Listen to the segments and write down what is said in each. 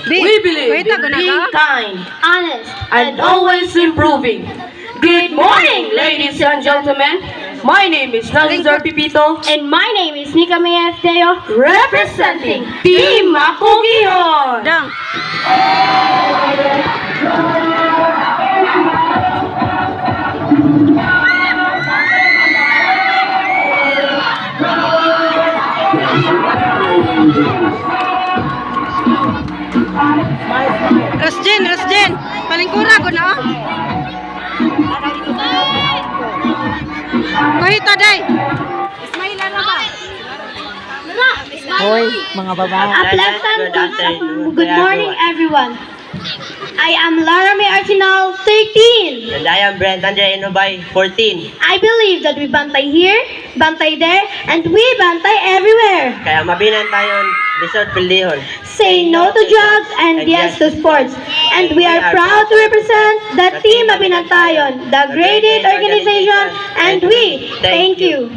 We believe in being kind, honest, and always improving. Good morning, ladies and gentlemen. My name is Nazar Pipito, and my name is Nika May Deo, representing Team Makugihon. Dang. Rasjen, palingkura ko na. Kahit day. Ismaila na ba? Hoy, mga babae. A pleasant good morning, everyone. I am Lara May Arsenal, 13. And I am Brent Andre Inobay, 14. I believe that we bantay here, bantay there, and we bantay everywhere. Kaya mabinan tayong Resort Pildihon. Say no to drugs and yes to sports. And we are proud to represent the Team Mabinantayon, the graded organization, and we thank you.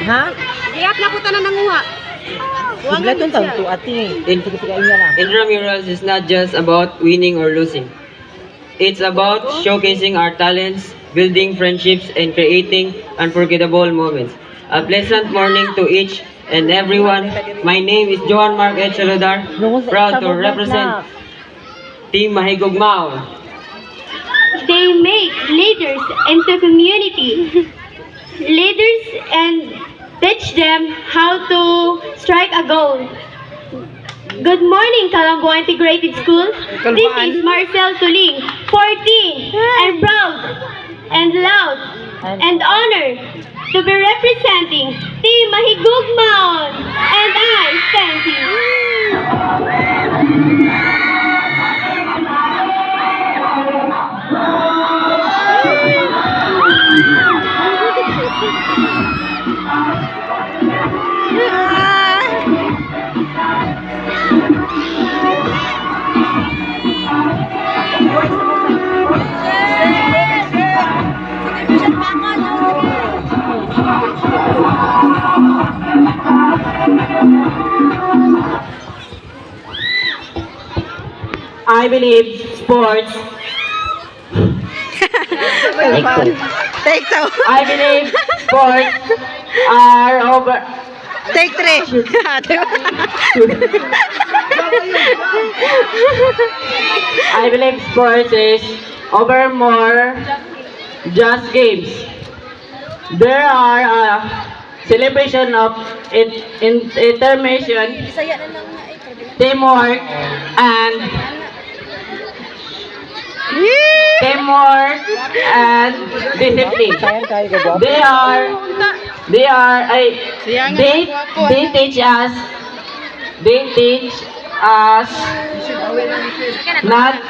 Ha? Iyak na ko tanan nanguha. Intramurals is not just about winning or losing. It's about showcasing our talents, building friendships, and creating unforgettable moments. A pleasant morning to each and everyone. My name is Johan Mark Echelodar, proud to represent Team Mahigugmao. They make leaders into community. Leaders and teach them how to strike a goal. Good morning, Calangbo Integrated School. This is Marcel Tuling, 14, and proud and loud and honored to be representing Team Mahigugmaon. And I thank you. I believe sports. Take two. I believe sports are over. Take three. I believe sports is over more just games. There are a celebration of intermission, teamwork, and discipline. They teach us not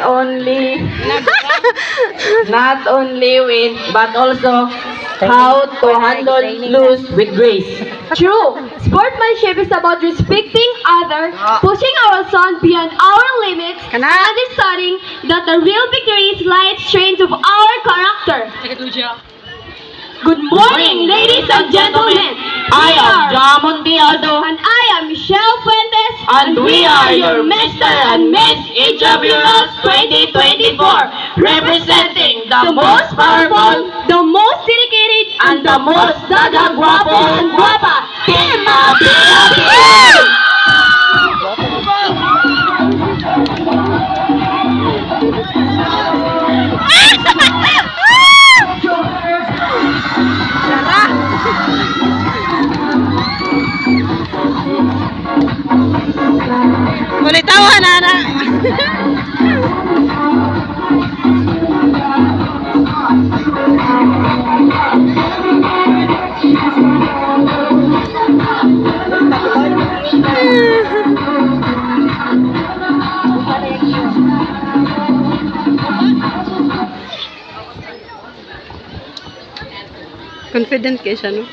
only win but also how to handle lose with grace. True. Sportsmanship is about respecting others, pushing ourselves beyond our limits, and understanding that the real victory is light strength of our character. Good morning, ladies and gentlemen. I am Jamon Dialdo, And I am Michelle Fuentes. and we are your Mr. and Miss Intramurals 2024, representing the most powerful, the most dedicated, and the most guapo and guapa, Team Mabiyabi! Ulitawan, Ana. Confident kayo siya, no?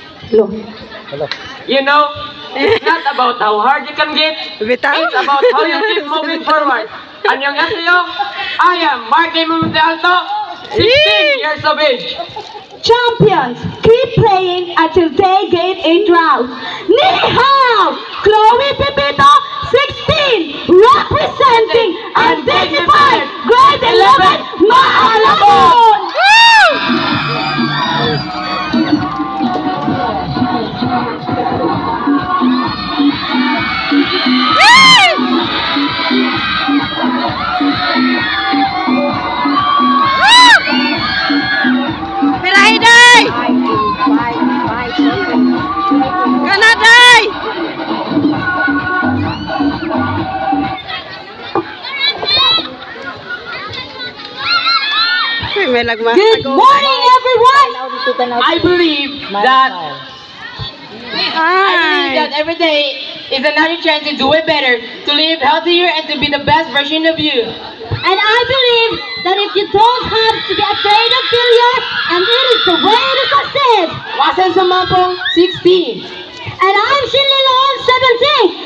You know, it's not about how hard you can get, Bitaw. it's about how you keep moving forward. And yung SEO, I am Marky Mundialto, 16 years of age. Champions, keep playing until they get a drought. Ni hao! Chloe Pepito, 16, representing undignified grade 11, Maalabon! Pirahiday! Kanaday! May lagma. Good morning, everyone! I believe that every day is another chance to do it better, to live healthier, and to be the best version of you. And I believe that if you don't have to be afraid of failure, and it is the way to success. Wasan Sumapong, 16. And I'm Shinli Loan,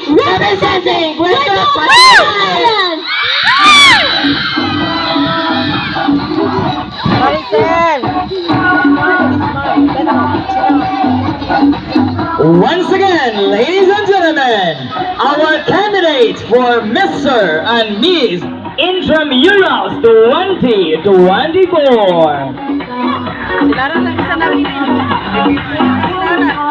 17, representing Puerto Island. Once again, And ladies and gentlemen, our candidates for Mr. and Miss Intramuros 2024. Sila rin lang isa namin. Sila na.